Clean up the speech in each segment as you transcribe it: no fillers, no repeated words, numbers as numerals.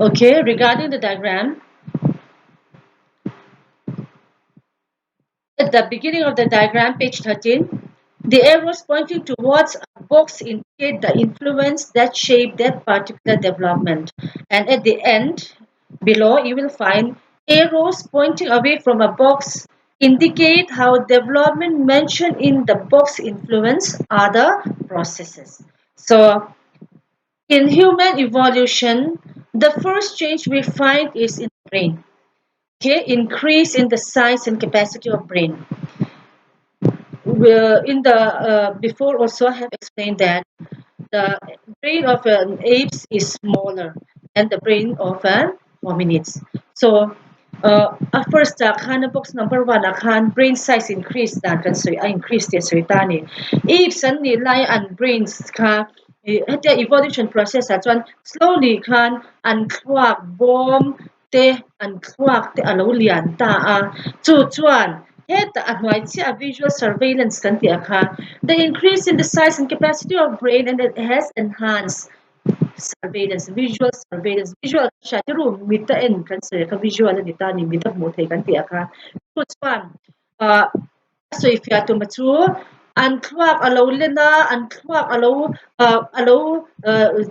Okay, regarding the diagram, at the beginning of the diagram, page 13, the arrows pointing towards a box indicate the influence that shaped that particular development. And at the end, below, you will find arrows pointing away from a box indicate how development mentioned in the box influence other processes. So, in human evolution, the first change we find is in the brain. Okay, increase in the size and capacity of brain. In the before also I have explained that the brain of an apes is smaller than the brain of an hominids. So first kan box number one kan brain size increase dan kan so increase the so tani apes an ni lai and brains ka the evolution process at one slowly kan an kwak bomb te an kwak te alo lian ta a chu chuan a visual surveillance kan ti akha the increase in the size and capacity of brain and it has enhanced surveillance, visual surveillance, visual shatiru mita en kan se ka visual ni ta ni mita mo thei kan ti aka so chuan so if ya to machu an thwak alo lena an thwak alo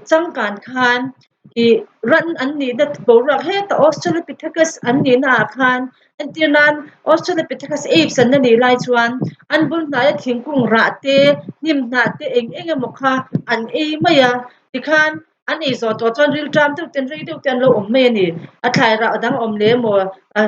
changkan khan I ran an ni that borak he ta australopithecus an ni na khan antinan australopithecus apes an ni lai chuan an bul na thingkung ra te nim na te eng mokha an e maya tikhan an ei zo to chon ril tram tu ten rei tu ten lo om me ni a thai ra dang om le mo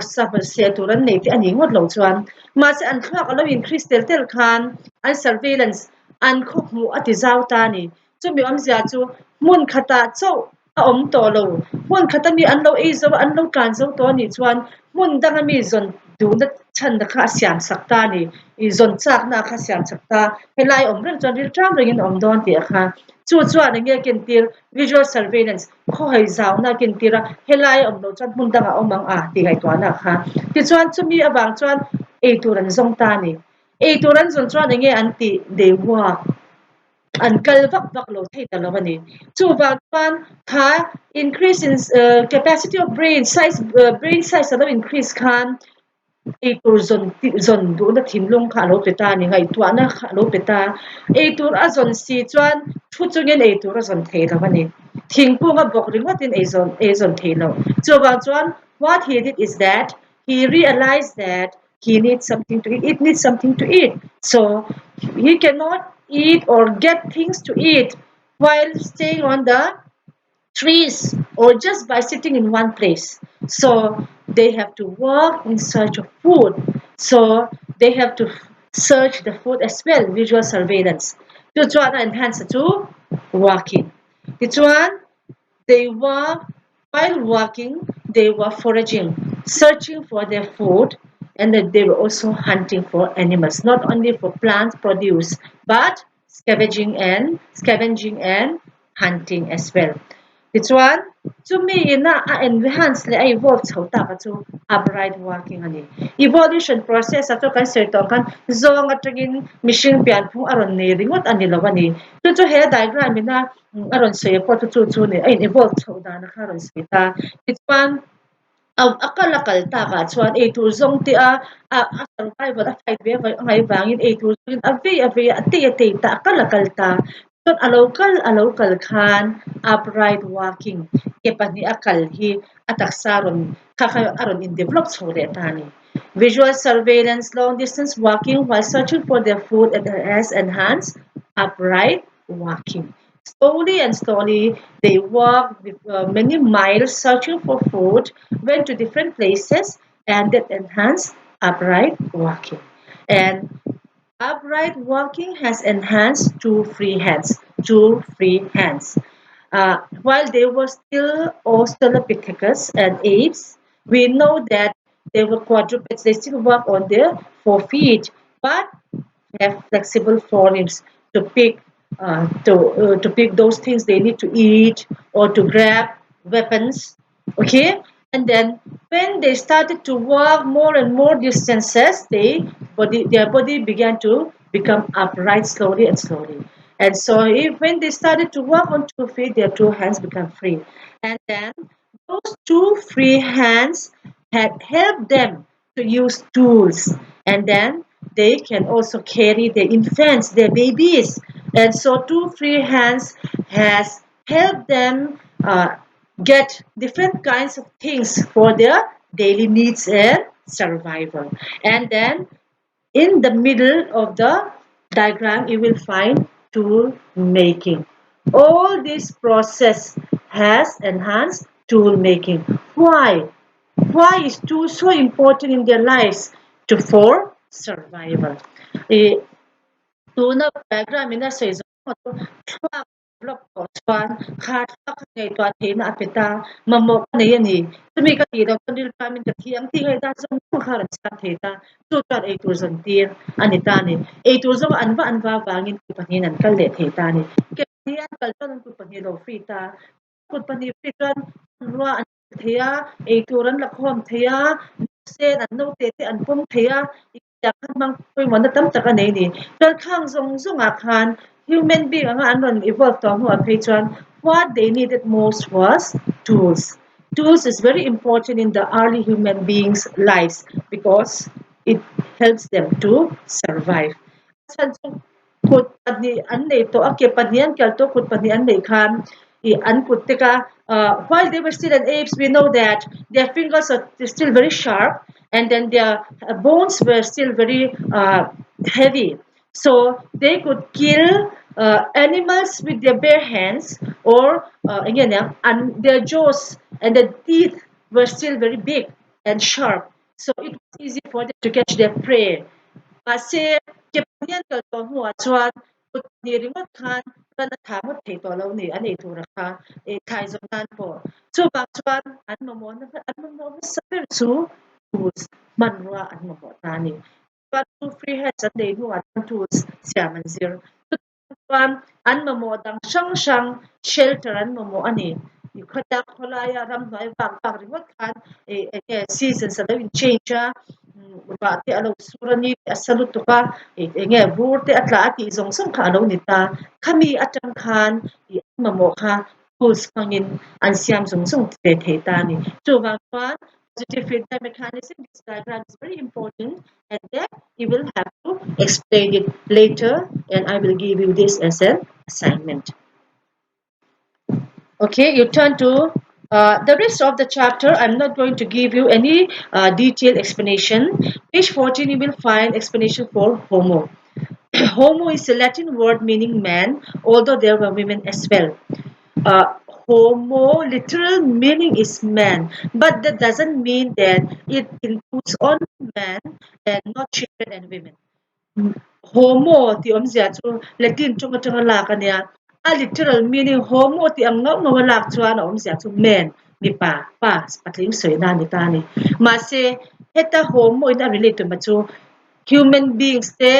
sa se tu ran nei ti ani ngot lo chuan ma se an thak alo increase tel khan an surveillance an khop mu ati zau ta ni chu mi om zia chu mun khata chau a om to lo mun khata mi an lo e zo an lo kan zo to ni chuan mun dang mi zon du na chan da kha siam sakta ni I zon chak na kha siam sakta helai om rel chon ril tram ringin om don ti kha chu chuan nge ken tir visual surveillance kho hai zau na ken tira helai om lo chan mun dang a omang a ti gai to na kha ti chuan chu mi awang chuan e turan zong ta ni e turan zon chuan nge an ti de wa an kal vak lo thei ta lo ni chu wang pan kha increase in capacity of brain size alo increase khan e tur zon du na thimlung kha lo peta ni ngai tua na kha lo peta e tur a zon si chuan thu chungin e tur a zon thei lo ni thingpung a bok ringot in e zon thei lo chu wang chuan what he did is that he realized that he needs something to eat. It needs something to eat. So he cannot eat or get things to eat while staying on the trees or just by sitting in one place. So they have to walk in search of food. So they have to search the food as well, visual surveillance. To try to enhance to walking. This one, they walk while walking, they were foraging, searching for their food, and that they were also hunting for animals, not only for plant produce, but scavenging and hunting as well. This one, to me, na enhance le evolve chau ta ka chu upright walking ani. Evolution process ato kan ser to kan zong atagin machine pian phung aron ne ringot ani lawani. Chu he diagram ina aron se po chu ne ai evolve chau da na karon se ta. This one akal ta ka chuan e tur zong ti a survival a fight ve ngai wangin e tur zong a ve ate ta akal ta chuan a local khan upright walking ke pani akal hi ataksaron aron in develop chhore ta ni visual surveillance long distance walking while searching for their food and has enhanced upright walking. Slowly and slowly, they walked many miles searching for food, went to different places, and that enhanced upright walking. And upright walking has enhanced two free hands. Two free hands. While they were still Australopithecus and apes, we know that they were quadrupeds. They still walk on their 4 feet, but have flexible forelimbs to pick those things they need to eat or to grab weapons. Okay, and then when they started to walk more and more distances, their body began to become upright slowly and slowly. And so when they started to walk on 2 feet, their two hands become free. And then those two free hands had helped them to use tools, and then they can also carry their infants, their babies, and so two free hands has helped them get different kinds of things for their daily needs and survival. And then in the middle of the diagram, you will find tool making. All this process has enhanced tool making. Why? Why is tool so important in their lives? To for survival. Eh, tuna diagram ina sei zo to thua block ko chuan khat ka nei to the na apeta mamok nei ani tumi ka ti do kan dil pamin ka thiam ti ngai ta chong ko khar cha the ta tu ta ei tur zon tir ani ta ni ei tur zo anwa wangin ki panin an kal le the ta ni ke ti an kal ton ku pani lo free ta ku pani free ton ruwa an thea ei turan la khom thea sen an no te te an pom thea ya kan mang koi mon tam tak anei ni kal khang zong zong a khan human being anga an ron evolve to hu a phei chuan what they needed most was tools. Tools is very important in the early human beings lives because it helps them to survive. Chan chu kut pani an nei to ake panian kal to kut pani an nei khan I an kut te ka while they were still an apes we know that their fingers are still very sharp and then their bones were still very heavy, so they could kill animals with their bare hands or again yeah, and their jaws and the teeth were still very big and sharp, so it was easy for them to catch their prey. Kasi kipanian kal to huwa chuan kut ni ringot khan ran a tha mot thei to lo ni an ei tur kha e thai zo nan po chu bak chuan an mo na an mo sa per chu tools man ruwa an mo ta ni but two free hands at they huwa tools siam an zir chuan an mo dang sang sang shelter an mo ani khadak kholaya ram noi bak bak ringot khan season sa lo in change ba te alo surani asalut to ka nge bur te atla ati zong song kha alo nita khami atang khan I mamo kha tools pangin an siam zong song te the ta ni chu wang kwan positive feedback mechanism. This diagram is very important and then you will have to explain it later and I will give you this as an assignment. Okay, you turn to the rest of the chapter. I'm not going to give you any detailed explanation. Page 14, you will find explanation for homo. Homo is a Latin word meaning man, although there were women as well. Homo, literal meaning is man, but that doesn't mean that it includes only man and not children and women. Homo ti om zia chu Latin chung chung la ka nia a literal meaning homo ti ang ngau ngau lak chuan om zia chu man mi pa patling soi na ni ta ni ma se heta homo in a relate to ma chu human beings te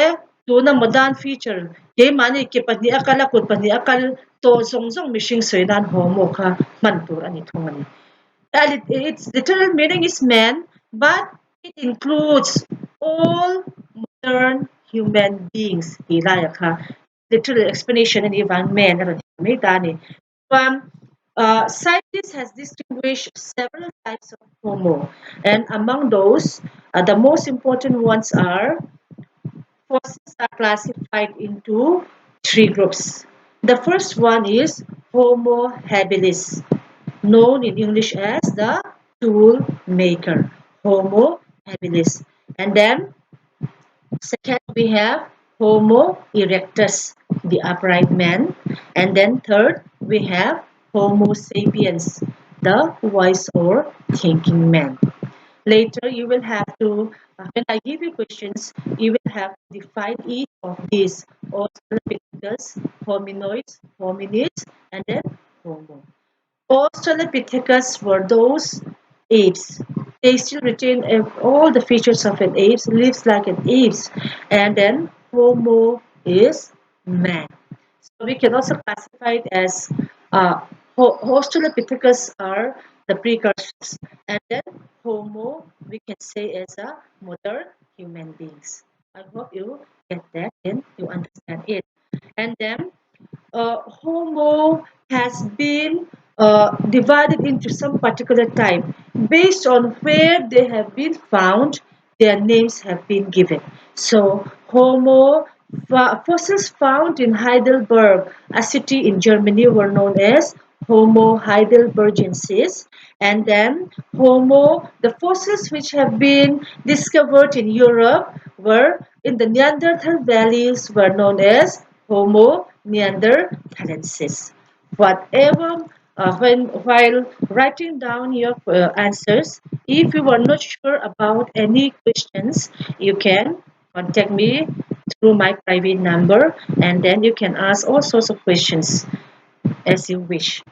tu na modern feature ke mani ke pani akala kut pani akal to zong zong mishing soi dan homo kha man tur ani thong ani. Its literal meaning is man, but it includes all modern human beings. Literal explanation and even man. Scientists has distinguished several types of Homo, and among those, the most important ones are fossils are classified into three groups. The first one is Homo habilis, known in English as the tool maker, Homo habilis. And then second we have Homo erectus, the upright man. And then third we have Homo sapiens, the wise or thinking man. Later, you will have to, when I give you questions, you will have to define each of these Australopithecus, hominoids, hominids, and then Homo. Australopithecus were those apes. They still retain all the features of an ape, lives like an ape, and then Homo is man. So we can also classify it as uh, Australopithecus are the precursors, and then Homo we can say as a modern human beings. I hope you get that and you understand it. And then Homo has been divided into some particular type. Based on where they have been found, their names have been given. So, fossils found in Heidelberg, a city in Germany, were known as Homo heidelbergensis. And then the fossils which have been discovered in Europe were in the Neanderthal valleys were known as Homo neanderthalensis. Whatever, when while writing down your answers, if you are not sure about any questions, you can contact me through my private number, and then you can ask all sorts of questions as you wish.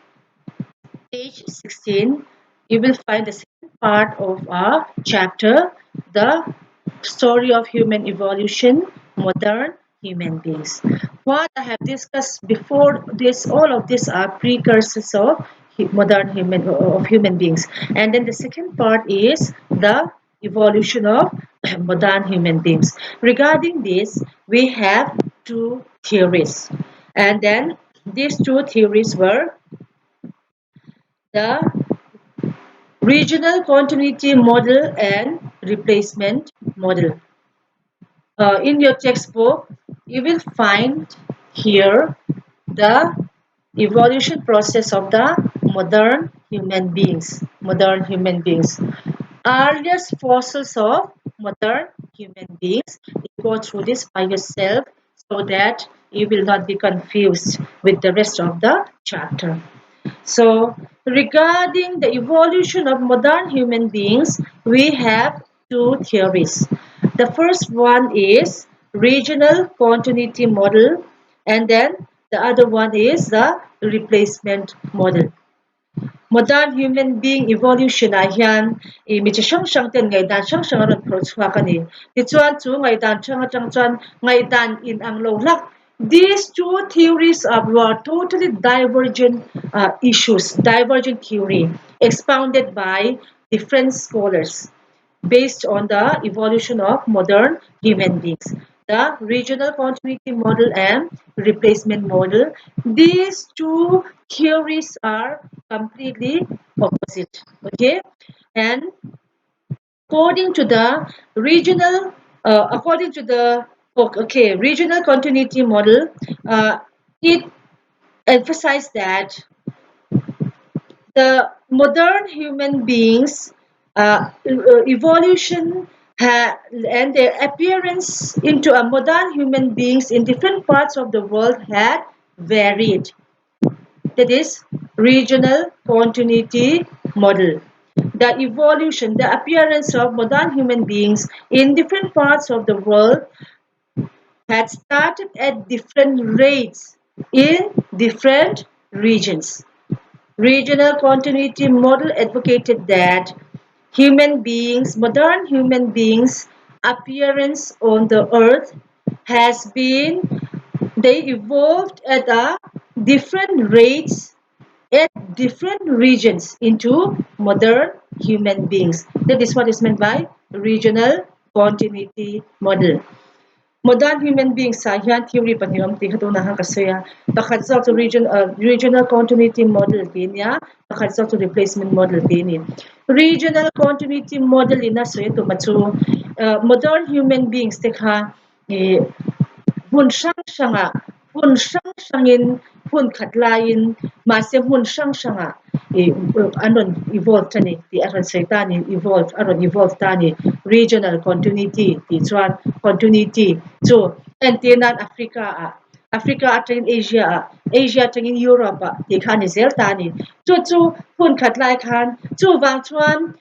Page 16, you will find the second part of our chapter, the story of human evolution, modern human beings. What I have discussed before this, all of these are precursors of human beings. And then the second part is the evolution of modern human beings. Regarding this, we have two theories. And then these two theories were the regional continuity model and replacement model. In your textbook, you will find here the evolution process of the modern human beings. Modern human beings. Earliest fossils of modern human beings. You go through this by yourself so that you will not be confused with the rest of the chapter. So, regarding the evolution of modern human beings, we have two theories. The first one is regional continuity model, and then the other one is the replacement model. Modern human being evolution a hian I mi chi hrang hrang ten ngai dan hrang hrang a rawn phur chhuak ani ti chuan chu ngai dan hrang atang chuan ngai dan in ang lo hlak. These two theories were totally divergent issues, divergent theory expounded by different scholars based on the evolution of modern human beings. The regional continuity model and replacement model. These two theories are completely opposite. Okay, and according to the regional, according to the regional continuity model, it emphasized that the modern human beings evolution and their appearance into a modern human beings in different parts of the world had varied. That is regional continuity model. The evolution, the appearance of modern human beings in different parts of the world had started at different rates in different regions. Regional continuity model advocated that modern human beings' appearance on the earth has been, they evolved at a different rates at different regions into modern human beings. That is what is meant by regional continuity model. Modern human beings sa hian theory paniom ti khatuna ha kasaya pakhat zo to regional continuity model tin ya pakhat zo to replacement model tin ni regional continuity model ina so to machu modern human beings te kha hun sang sanga hun sang sangin hun khatlain ma se hun sang sanga anon evolve tani ti aron seitani evolve tani regional continuity ti chuan continuity chu antenan Africa atangin Asia atangin Europe ti khan zel tani chu hun khatlai khan chu wang chuan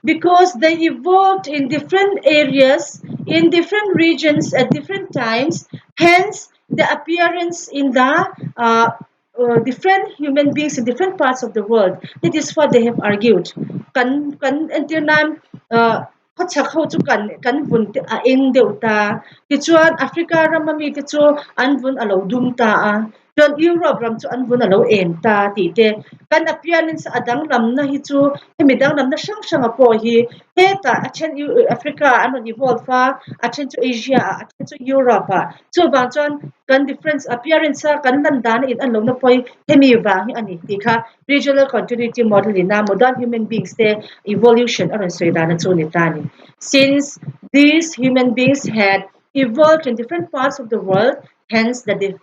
because they evolved in different areas, in different regions at different times, hence the appearance in the different human beings in different parts of the world. That is what they have argued. Kan until now, hot sak ho chu kan vun a eng deuh ta ti chuan Africa ramami ti chu an vun alo dum ta a John Europe ram chu an bun alo en ta ti te kan appearance adang lam na hi chu hemidang lam na sang a po hi he ta achen Africa an evolve fa achen chu Asia achen chu Europe chu bang chon kan difference appearance kan dan dan in an lo na poi hemi wang hi ani ti kha regional continuity model ina modern human beings te evolution aron soi da na chu ni ta ni since these human beings had evolved in different parts of the world, hence the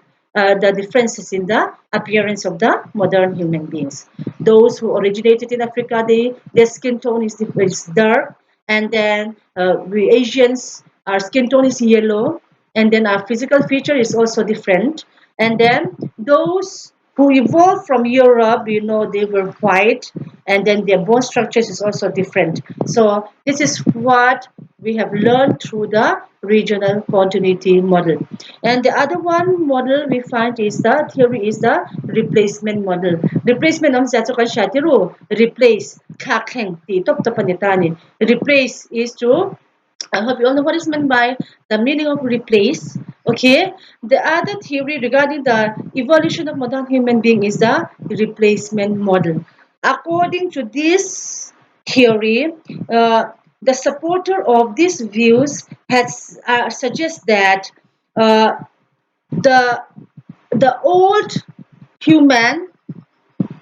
differences in the appearance of the modern human beings. Those who originated in Africa, their skin tone is dark, and then we Asians, our skin tone is yellow, and then our physical feature is also different. And then those who evolved from Europe, they were white, and then their bone structures is also different. So this is what we have learned through the regional continuity model. And the other one model we find is the theory is the replacement model. Replacement of kan shatiru replace kakeng ti top topanitani. Replace is to I hope you all know what is meant by the meaning of replace. Okay. The other theory regarding the evolution of modern human being is the replacement model. According to this theory, the supporter of these views has suggests that uh, the the old human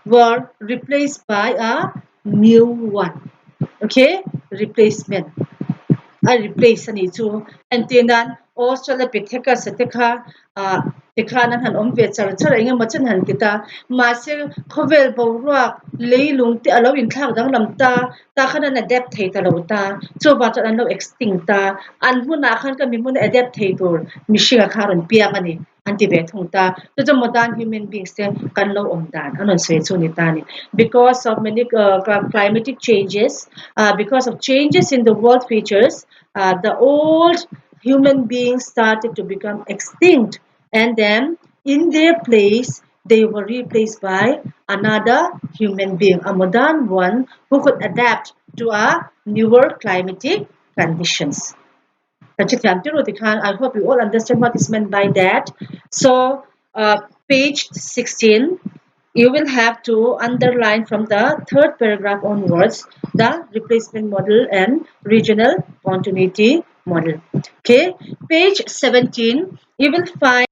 were replaced by a new one. Okay, replacement. I replace ani chu and tinan Australia piteka seteka tikha nan han omve char char inga machan han kita ma se khovel bawra leilung ti alo in thak dang lam ta khana na adapt thei ta lo ta chu ba chan an lo extinct ta an huna khan ka mi mun adapt thei tur mishinga kharon piang ani anti ve thung ta to the modern human beings te kan lo om dan anon se chu ni ta ni because of many climatic changes because of changes in the world features the old human beings started to become extinct and then in their place they were replaced by another human being a modern one who could adapt to a newer climatic conditions. I hope you all understand what is meant by that. So, page 16, you will have to underline from the third paragraph onwards the replacement model and regional continuity model. Okay, page 17, you will find